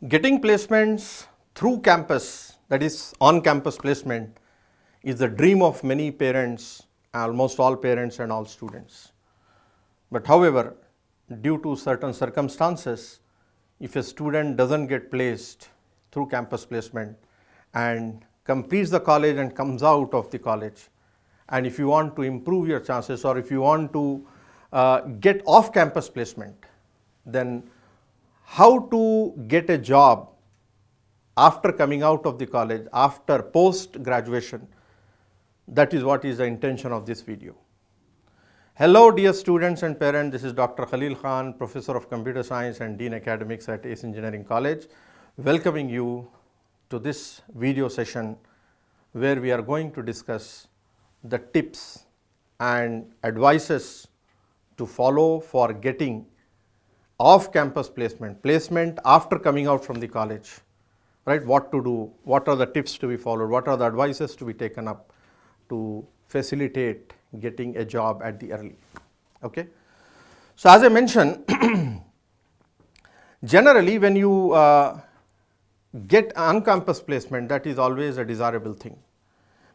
Getting placements through campus, that is on-campus placement, is the dream of many parents, almost all parents and all students. But however, due to certain circumstances, if a student doesn't get placed through campus placement and completes the college and comes out of the college, and if you want to improve your chances or if you want to get off-campus placement, then how to get a job after coming out of the college, after post-graduation, that is what is the intention of this video. Hello dear students and parents, this is Dr. Khalil Khan, Professor of Computer Science and Dean Academics at ACE Engineering College, welcoming you to this video session where we are going to discuss the tips and advices to follow for getting off-campus placement after coming out from the college, right? What to do, what are the tips to be followed, what are the advices to be taken up to facilitate getting a job at the early, okay? So as I mentioned, generally when you get on-campus placement, that is always a desirable thing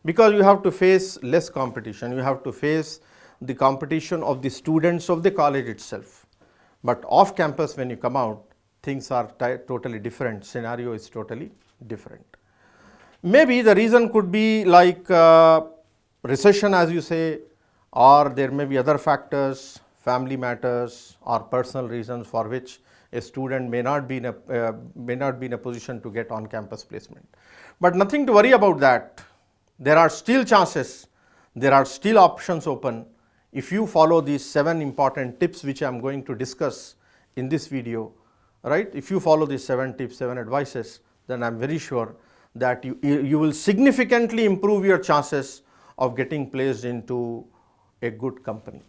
because you have to face less competition, you have to face the competition of the students of the college itself. But off campus, when you come out, things are totally different, scenario is totally different. Maybe the reason could be like recession, as you say, or there may be other factors, family matters or personal reasons for which a student may not be in a position to get on campus placement. But nothing to worry about that. There are still chances, there are still options open. If you follow these 7 important tips which I am going to discuss in this video, right? If you follow these 7 tips, 7 advices, then I am very sure that you will significantly improve your chances of getting placed into a good company,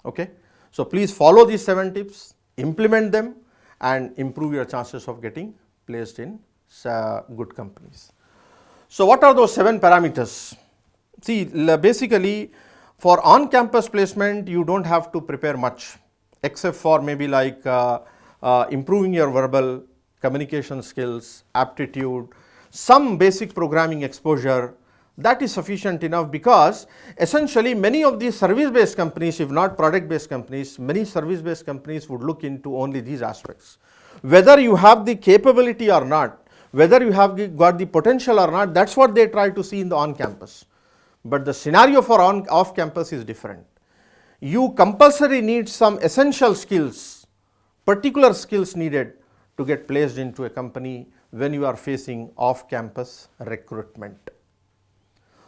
okay? So please follow these 7 tips, implement them and improve your chances of getting placed in good companies. So what are those 7 parameters? See, basically, for on-campus placement, you don't have to prepare much except for maybe like improving your verbal communication skills, aptitude, some basic programming exposure. That is sufficient enough because essentially many of these service-based companies, if not product-based companies, many service-based companies would look into only these aspects. Whether you have the capability or not, whether you have got the potential or not, that's what they try to see in the on-campus. But the scenario for off-campus is different. You compulsory need some essential skills, particular skills needed to get placed into a company when you are facing off-campus recruitment.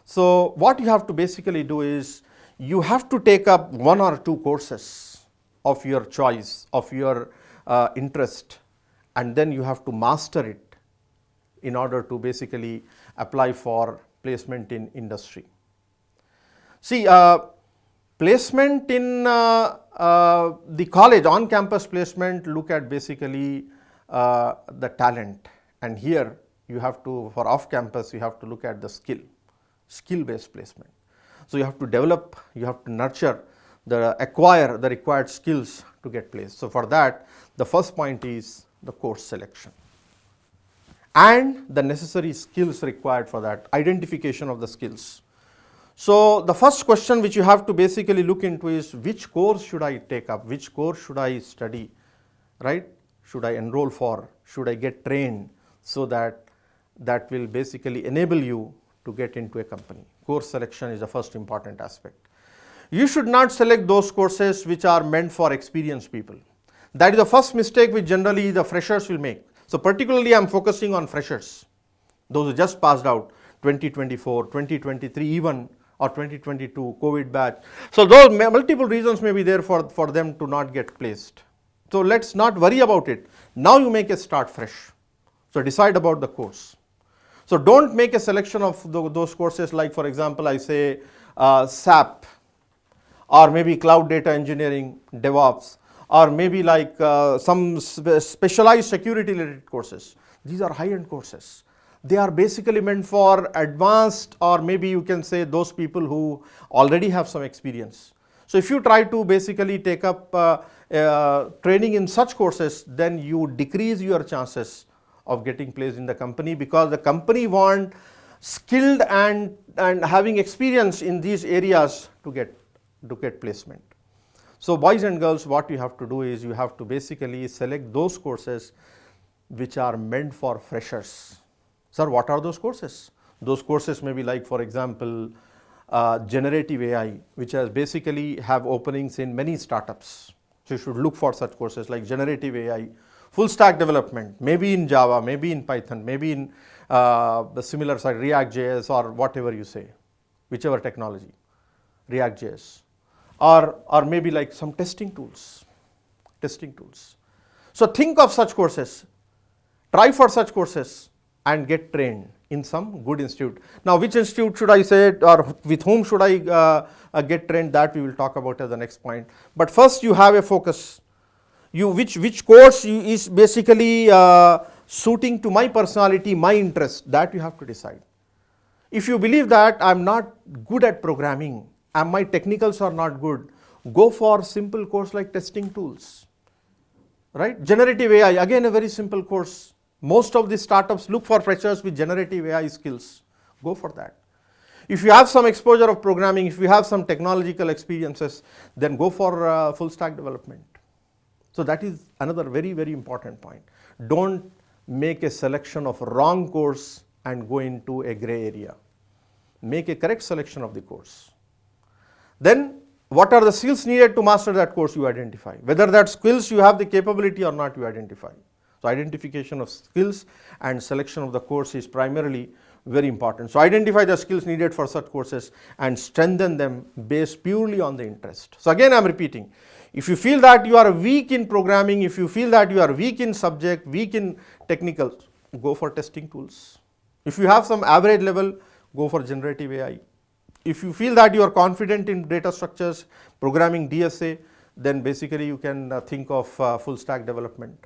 So what you have to basically do is you have to take up 1 or 2 courses of your choice, of your interest, and then you have to master it in order to basically apply for placement in industry. See, placement in the college, on-campus placement, look at basically the talent, and here you have to, for off-campus, you have to look at the skill-based placement. So you have to develop, you have to nurture, acquire the required skills to get placed. So for that, the first point is the course selection and the necessary skills required for that, identification of the skills. So the first question which you have to basically look into is which course should I take up, which course should I study, right? Should I enroll for, should I get trained so that will basically enable you to get into a company. Course selection is the first important aspect. You should not select those courses which are meant for experienced people. That is the first mistake which generally the freshers will make. So particularly I am focusing on freshers, those who just passed out, 2024, 2023 even, or 2022 COVID batch. So those multiple reasons may be there for them to not get placed. So let's not worry about it. Now you make a start fresh. So decide about the course. So don't make a selection of those courses like, for example, I say SAP or maybe cloud data engineering, DevOps, or maybe like some specialized security related courses. These are high-end courses. They are basically meant for advanced, or maybe you can say those people who already have some experience. So if you try to basically take up training in such courses, then you decrease your chances of getting placed in the company, because the company want skilled and having experience in these areas to get placement. So boys and girls, what you have to do is you have to basically select those courses which are meant for freshers. Sir, what are those courses? Those courses may be like, for example, generative AI, which has basically have openings in many startups. So you should look for such courses like generative AI, full stack development, maybe in Java, maybe in Python, maybe in the similar side, React.js or whatever you say, whichever technology, React.js, or maybe like some testing tools. So think of such courses, try for such courses and get trained in some good institute. Now, which institute should I say it, or with whom should I get trained, that we will talk about as the next point. But first you have a focus. Which course is basically suiting to my personality, my interest, that you have to decide. If you believe that I'm not good at programming and my technicals are not good, go for simple course like testing tools, right? Generative AI, again a very simple course. Most of the startups look for freshers with generative AI skills. Go for that. If you have some exposure of programming, if you have some technological experiences, then go for full stack development. So that is another very, very important point. Don't make a selection of wrong course and go into a gray area. Make a correct selection of the course. Then what are the skills needed to master that course, you identify. Whether that skills you have the capability or not, you identify. So identification of skills and selection of the course is primarily very important. So identify the skills needed for such courses and strengthen them based purely on the interest. So again I am repeating, if you feel that you are weak in programming, if you feel that you are weak in subject, weak in technical, go for testing tools. If you have some average level, go for generative AI. If you feel that you are confident in data structures, programming, DSA, then basically you can think of full stack development.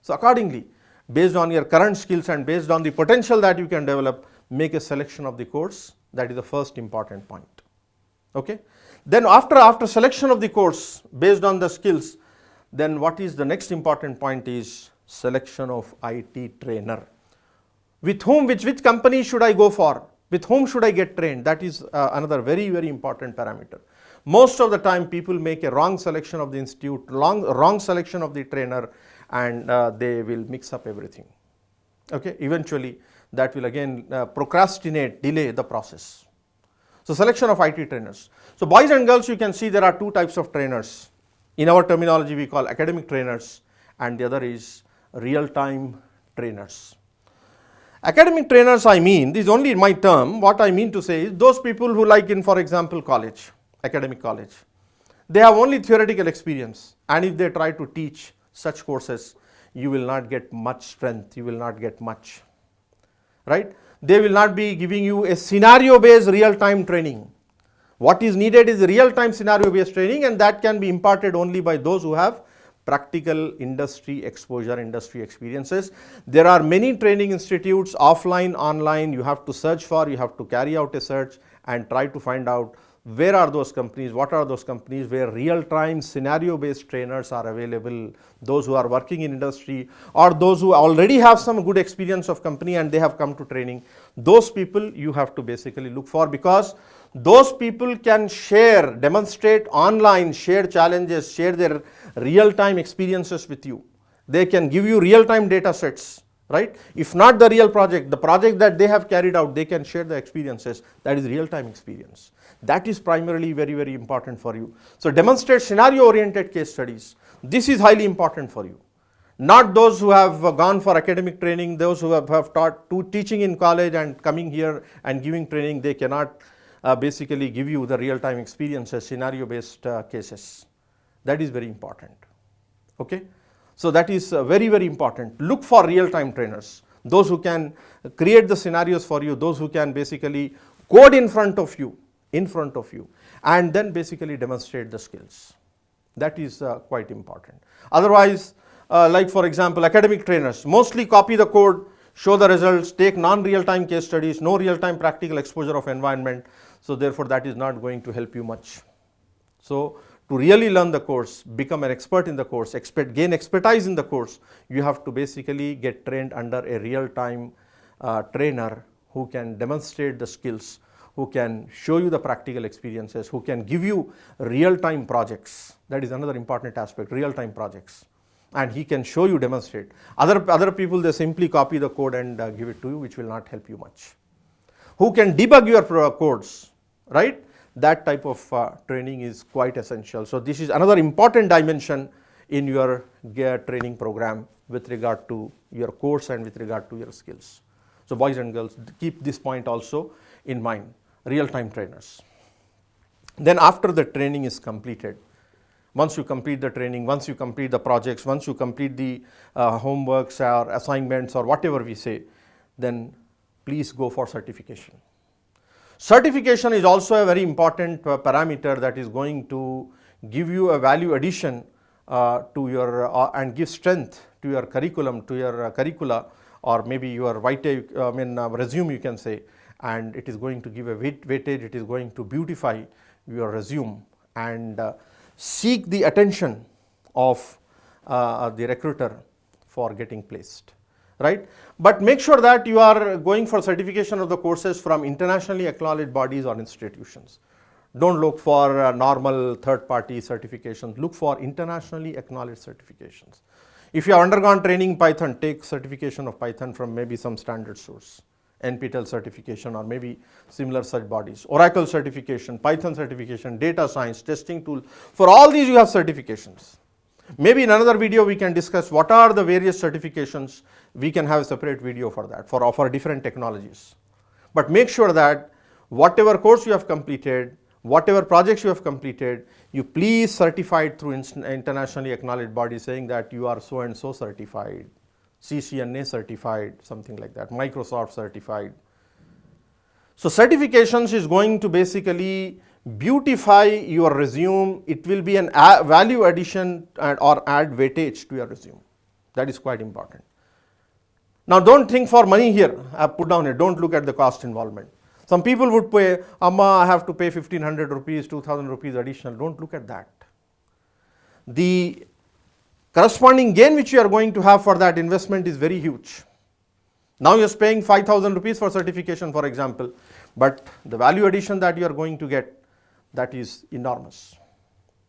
So accordingly, based on your current skills and based on the potential that you can develop, make a selection of the course. That is the first important point. Okay. Then after selection of the course based on the skills, then what is the next important point is selection of IT trainer. With whom, which company should I go for? With whom should I get trained? That is another very, very important parameter. Most of the time people make a wrong selection of the institute, wrong selection of the trainer, and they will mix up everything. Okay, eventually that will again procrastinate, delay the process. So selection of IT trainers. So boys and girls, you can see there are two types of trainers. In our terminology we call academic trainers, and the other is real-time trainers. Academic trainers, I mean, this is only my term. What I mean to say is those people who, like in, for example, college, academic college, they have only theoretical experience, and if they try to teach such courses, you will not get much strength, you will not get much, right? They will not be giving you a scenario-based real-time training. What is needed is real-time scenario-based training, and that can be imparted only by those who have practical industry exposure, industry experiences. There are many training institutes, offline, online. You have to search for, you have to carry out a search and try to find out where are those companies, what are those companies where real-time scenario-based trainers are available, those who are working in industry or those who already have some good experience of company and they have come to training. Those people you have to basically look for, because those people can share, demonstrate online, share challenges, share their real-time experiences with you. They can give you real-time data sets, right? If not the real project, the project that they have carried out, they can share the experiences. That is real-time experience. That is primarily very, very important for you. So demonstrate scenario-oriented case studies. This is highly important for you. Not those who have gone for academic training, those who have taught teaching in college and coming here and giving training, they cannot basically give you the real-time experiences, scenario-based cases. That is very important. Okay. So that is very, very important. Look for real-time trainers, those who can create the scenarios for you, those who can basically code in front of you, and then basically demonstrate the skills. That is quite important. Otherwise, like for example, academic trainers mostly copy the code, show the results, take non-real-time case studies, no real-time practical exposure of environment. So therefore, that is not going to help you much. So to really learn the course, become an expert in the course, gain expertise in the course, you have to basically get trained under a real-time trainer who can demonstrate the skills, who can show you the practical experiences, who can give you real-time projects. That is another important aspect, real-time projects. And he can show you, demonstrate. Other people, they simply copy the code and give it to you, which will not help you much. Who can debug your codes, right? That type of training is quite essential. So this is another important dimension in your training program with regard to your course and with regard to your skills. So boys and girls, keep this point also in mind, real-time trainers. Then after the training is completed, once you complete the training, once you complete the projects, once you complete the homeworks or assignments or whatever we say, then please go for certification. Certification is also a very important parameter that is going to give you a value addition to your and give strength to your curriculum, to your curricula, or maybe your resume you can say, and it is going to give a weightage, it is going to beautify your resume and seek the attention of the recruiter for getting placed. Right? But make sure that you are going for certification of the courses from internationally acknowledged bodies or institutions. Don't look for normal third-party certifications. Look for internationally acknowledged certifications. If you have undergone training Python, take certification of Python from maybe some standard source, NPTEL certification or maybe similar such bodies. Oracle certification, Python certification, data science, testing tool. For all these you have certifications. Maybe in another video we can discuss what are the various certifications. We can have a separate video for that, for different technologies. But make sure that whatever course you have completed, whatever projects you have completed, you please certify it through internationally acknowledged body saying that you are so and so certified, CCNA certified, something like that, Microsoft certified. So certifications is going to basically beautify your resume. It will be an value addition or add weightage to your resume. That is quite important. Now don't think for money here, I put down it, don't look at the cost involvement. Some people would pay, Amma, I have to pay 1500 rupees, 2000 rupees additional. Don't look at that. The corresponding gain which you are going to have for that investment is very huge. Now you are paying 5000 rupees for certification, for example, but the value addition that you are going to get, that is enormous.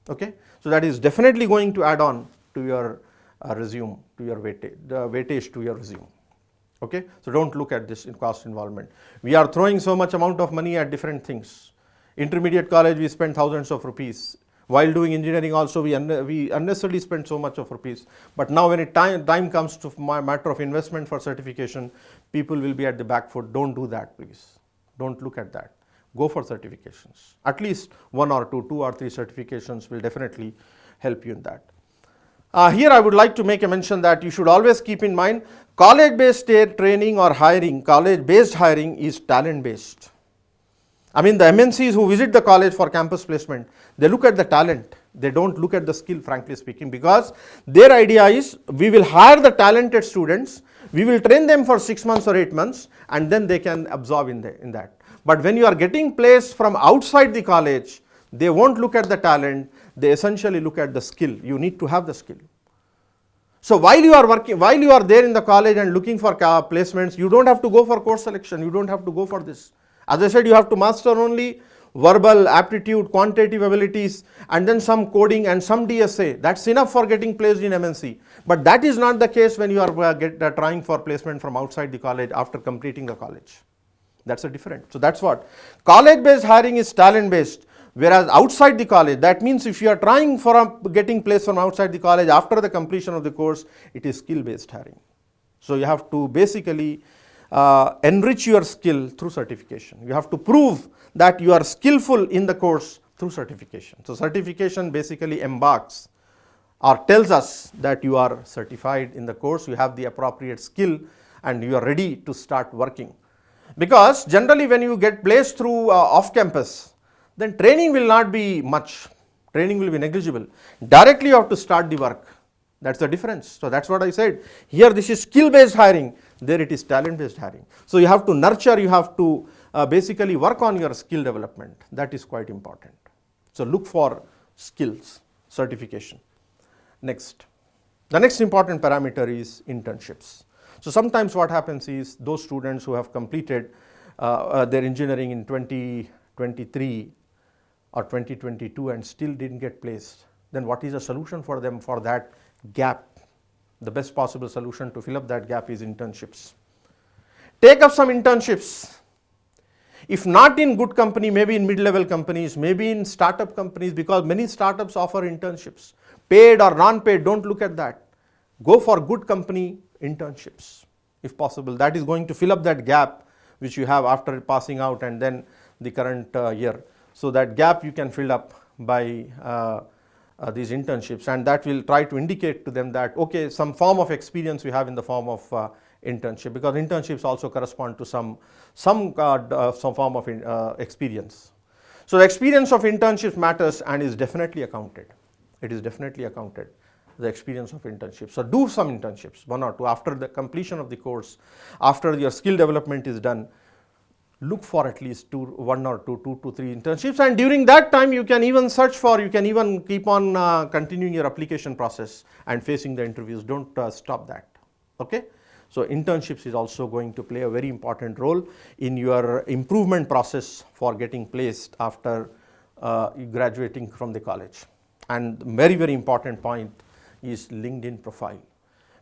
Okay? So that is definitely going to add on to your resume, to your weightage to your resume. Okay? So don't look at this in cost involvement. We are throwing so much amount of money at different things. Intermediate college, we spend thousands of rupees. While doing engineering also, we unnecessarily spend so much of rupees. But now when time comes to my matter of investment for certification, people will be at the back foot. Don't do that, please. Don't look at that. Go for certifications. At least one or two or three certifications will definitely help you in that. Here I would like to make a mention that you should always keep in mind college-based training or hiring, college-based hiring is talent-based. I mean the MNCs who visit the college for campus placement, they look at the talent. They don't look at the skill, frankly speaking, because their idea is we will hire the talented students, we will train them for 6 months or 8 months and then they can absorb in that. But when you are getting placed from outside the college, they won't look at the talent, they essentially look at the skill. You need to have the skill. So while you are there in the college and looking for placements, you don't have to go for course selection, you don't have to go for this. As I said, you have to master only verbal, aptitude, quantitative abilities and then some coding and some DSA. That's enough for getting placed in MNC. But that is not the case when you are trying for placement from outside the college after completing the college. That's a different. So that's what. College-based hiring is talent-based. Whereas outside the college, that means if you are trying for getting placed from outside the college after the completion of the course, it is skill-based hiring. So you have to basically enrich your skill through certification. You have to prove that you are skillful in the course through certification. So certification basically embarks or tells us that you are certified in the course, you have the appropriate skill and you are ready to start working. Because generally when you get placed through off campus, then training will not be much, training will be negligible. Directly you have to start the work, that's the difference. So that's what I said, here this is skill based hiring, there it is talent based hiring. So you have to nurture, you have to basically work on your skill development, that is quite important. So look for skills, certification. Next, the next important parameter is internships. So sometimes what happens is those students who have completed their engineering in 2023 or 2022 and still didn't get placed, then what is the solution for them for that gap? The best possible solution to fill up that gap is internships. Take up some internships. If not in good company, maybe in mid-level companies, maybe in startup companies, because many startups offer internships. Paid or non-paid, don't look at that. Go for good company internships if possible. That is going to fill up that gap which you have after passing out and then the current year. So that gap you can fill up by these internships, and that will try to indicate to them that okay, some form of experience we have in the form of internship, because internships also correspond to some form of experience. So the experience of internships matters and is definitely accounted. It is definitely accounted, the experience of internships. So do some internships, 1 or 2 after the completion of the course, after your skill development is done. Look for at least 1 or 2 to 3 internships, and during that time you can even search for, you can even keep on continuing your application process and facing the interviews. Don't stop that. Okay. So internships is also going to play a very important role in your improvement process for getting placed after graduating from the college. And very, very important point is LinkedIn profile.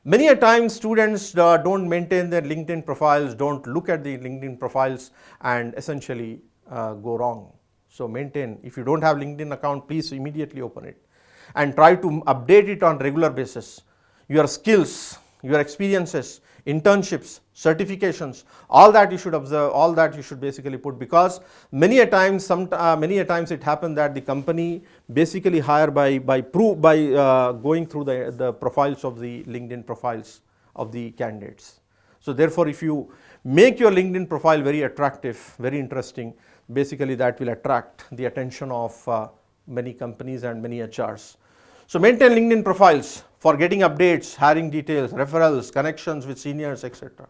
Many a times students don't maintain their LinkedIn profiles, don't look at the LinkedIn profiles, and essentially go wrong. So maintain, if you don't have LinkedIn account, please immediately open it and try to update it on regular basis. Your skills, your experiences, internships, certifications, all that you should observe, all that you should basically put, because many a times it happens that the company basically hire by going through the profiles of the LinkedIn profiles of the candidates. So therefore, if you make your LinkedIn profile very attractive, very interesting, basically that will attract the attention of many companies and many HRs. So maintain LinkedIn profiles for getting updates, hiring details, referrals, connections with seniors, etc.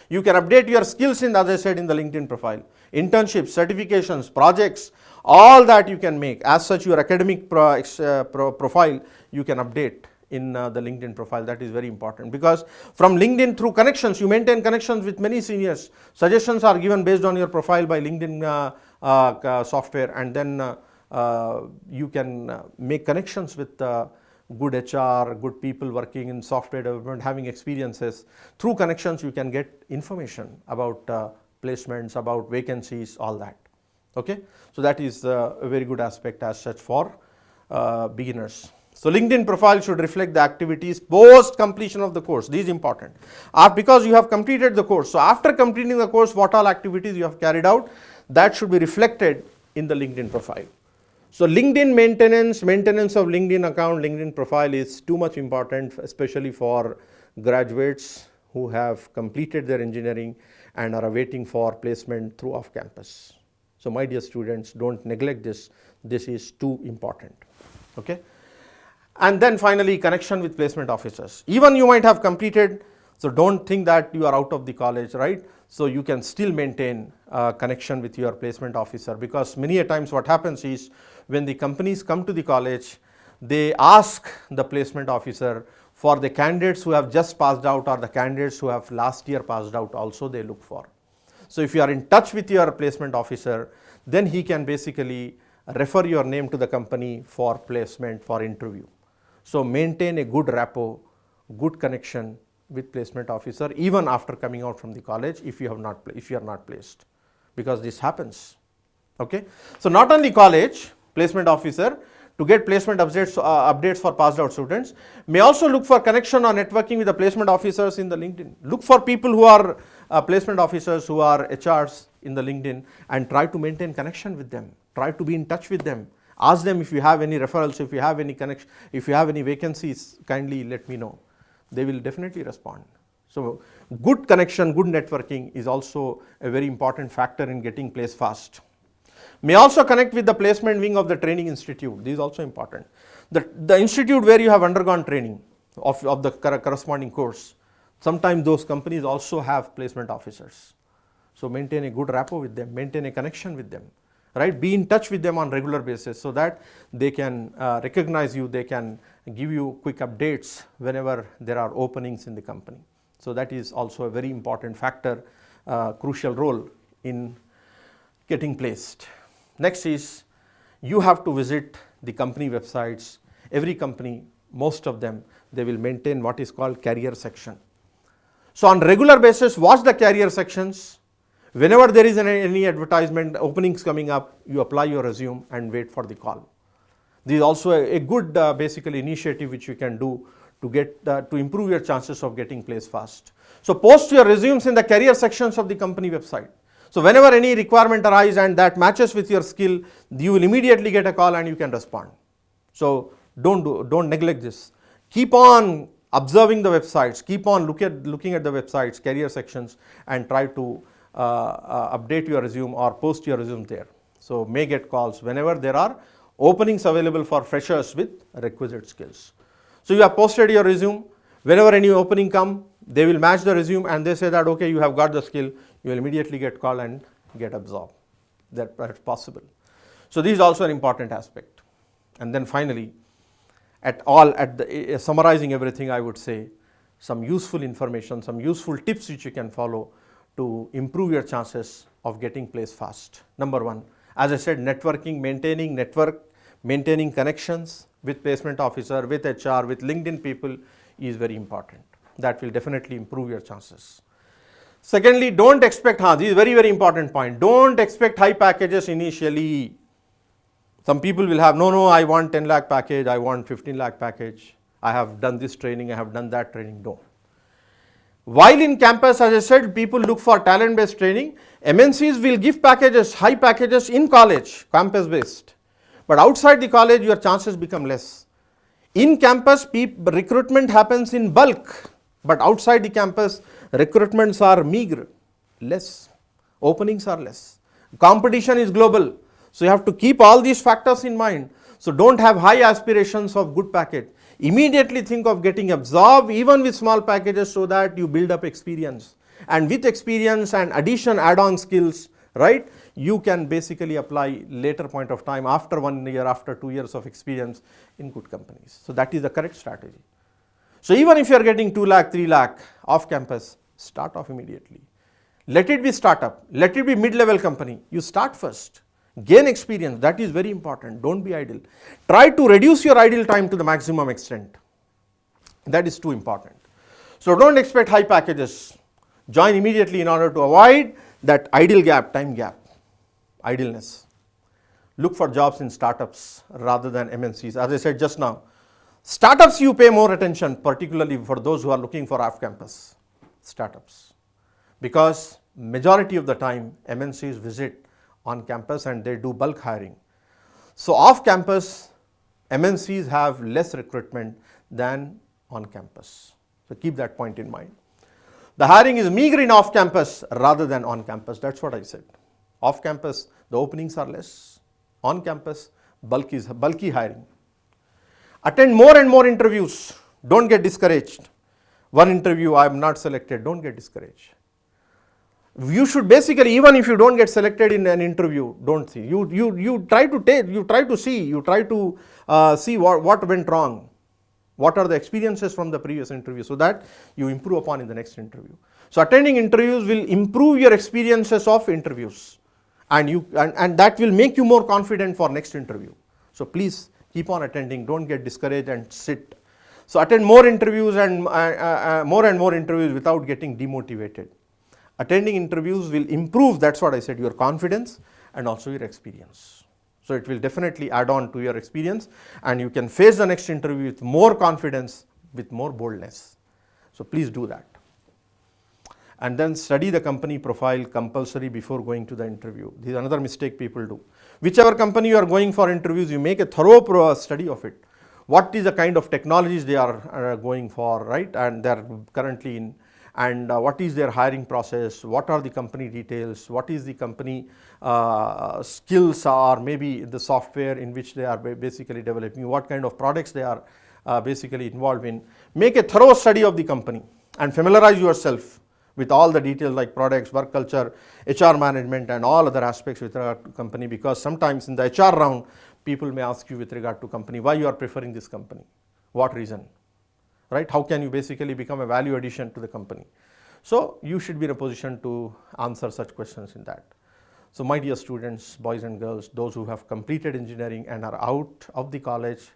You can update your skills in, as I said, in the LinkedIn profile. Internships, certifications, projects, all that you can make. As such, your academic profile you can update in the LinkedIn profile. That is very important, because from LinkedIn, through connections, you maintain connections with many seniors. Suggestions are given based on your profile by LinkedIn software, and then you can make connections with good HR, good people working in software development, having experiences. Through connections, you can get information about placements, about vacancies, all that. Okay, so that is a very good aspect as such for beginners. So LinkedIn profile should reflect the activities post completion of the course. This is important because you have completed the course. So after completing the course, what all activities you have carried out, that should be reflected in the LinkedIn profile. So LinkedIn maintenance of LinkedIn account, LinkedIn profile is too much important, especially for graduates who have completed their engineering and are awaiting for placement through off campus. So my dear students, don't neglect this. This is too important. Okay. And then finally, connection with placement officers. Even you might have completed, so don't think that you are out of the college, right? So you can still maintain connection with your placement officer, because many a times what happens is when the companies come to the college, they ask the placement officer for the candidates who have just passed out or the candidates who have last year passed out also they look for. So if you are in touch with your placement officer, then he can basically refer your name to the company for placement, for interview. So maintain a good rapport, good connection with placement officer even after coming out from the college if you are not placed, because this happens. Okay, so not only college, placement officer to get placement updates for passed out students may also look for connection or networking with the placement officers in the LinkedIn. Look for people who are placement officers, who are HRs in the LinkedIn, and try to maintain connection with them. Try to be in touch with them. Ask them if you have any referrals, if you have any connection, if you have any vacancies, kindly let me know. They will definitely respond. So good connection, good networking is also a very important factor in getting placed fast. May also connect with the placement wing of the training institute. This is also important. The institute where you have undergone training of the corresponding course, sometimes those companies also have placement officers. So maintain a good rapport with them, maintain a connection with them, right? Be in touch with them on regular basis so that they can recognize you, they can give you quick updates whenever there are openings in the company. So that is also a very important factor, crucial role in getting placed. Next is you have to visit the company websites. Every company, most of them, they will maintain what is called career section. So on regular basis, watch the career sections. Whenever there is any advertisement, openings coming up, you apply your resume and wait for the call. This is also a good basically initiative which you can do to get to improve your chances of getting placed fast. So post your resumes in the career sections of the company website. So whenever any requirement arises and that matches with your skill, you will immediately get a call and you can respond. So don't neglect this. Keep on observing the websites, keep on looking at the websites, career sections, and try to update your resume or post your resume there. So may get calls whenever there are openings available for freshers with requisite skills. So you have posted your resume. Whenever any opening come, they will match the resume and they say that okay, you have got the skill, you will immediately get called and get absorbed. That's possible. So this is also an important aspect. And then finally, summarizing everything, I would say some useful information, some useful tips which you can follow to improve your chances of getting placed fast. Number one, as I said, networking, maintaining connections with placement officer, with HR, with LinkedIn people is very important. That will definitely improve your chances. Secondly, don't expect, this is very, very important point, don't expect high packages initially. Some people will have, no, I want 10 lakh package, I want 15 lakh package, I have done this training, I have done that training. No. While in campus, as I said, people look for talent-based training. MNCs will give packages, high packages in college, campus-based. But outside the college, your chances become less. In campus, recruitment happens in bulk. But outside the campus, recruitments are meager, less. Openings are less. Competition is global. So you have to keep all these factors in mind. So don't have high aspirations of good package. Immediately think of getting absorbed even with small packages so that you build up experience. And with experience and addition add-on skills, right, you can basically apply later point of time after 1 year, after 2 years of experience in good companies. So that is the correct strategy. So even if you are getting 2 lakh, 3 lakh off campus, start off immediately. Let it be startup, let it be mid-level company. You start first. Gain experience, that is very important. Don't be idle. Try to reduce your idle time to the maximum extent. That is too important. So don't expect high packages. Join immediately in order to avoid that idle gap, time gap, idleness. Look for jobs in startups rather than MNCs. As I said just now, startups you pay more attention, particularly for those who are looking for off-campus startups. Because majority of the time MNCs visit on campus and they do bulk hiring. So off campus, MNCs have less recruitment than on campus. So keep that point in mind. The hiring is meager in off campus rather than on campus. That's what I said. Off campus, the openings are less. On campus, bulky hiring. Attend more and more interviews. Don't get discouraged. One interview, I am not selected. Don't get discouraged. You should basically, even if you don't get selected in an interview, don't see. You try to see what went wrong. What are the experiences from the previous interview so that you improve upon in the next interview. So attending interviews will improve your experiences of interviews and that will make you more confident for next interview. So please keep on attending, don't get discouraged and sit. So attend more interviews and more interviews without getting demotivated. Attending interviews will improve, that's what I said, your confidence and also your experience. So it will definitely add on to your experience and you can face the next interview with more confidence, with more boldness. So please do that. And then study the company profile compulsory before going to the interview. This is another mistake people do. Whichever company you are going for interviews, you make a thorough study of it. What is the kind of technologies they are going for, right? And they are currently in. And what is their hiring process, what are the company details, what is the company skills or maybe the software in which they are basically developing, what kind of products they are basically involved in. Make a thorough study of the company and familiarize yourself with all the details like products, work culture, HR management and all other aspects with regard to company, because sometimes in the HR round, people may ask you with regard to company, why you are preferring this company, what reason, right? How can you basically become a value addition to the company? So you should be in a position to answer such questions in that. So my dear students, boys and girls, those who have completed engineering and are out of the college,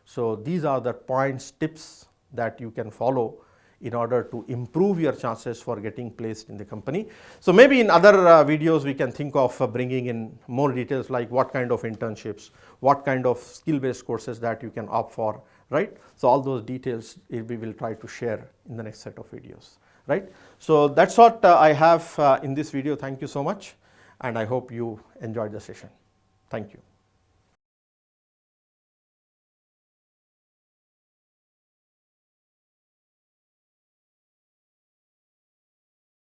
so these are the points, tips that you can follow in order to improve your chances for getting placed in the company. So maybe in other videos we can think of bringing in more details like what kind of internships, what kind of skill-based courses that you can opt for, right? So all those details we will try to share in the next set of videos, right? So that's what I have in this video. Thank you so much, and I hope you enjoyed the session. Thank you.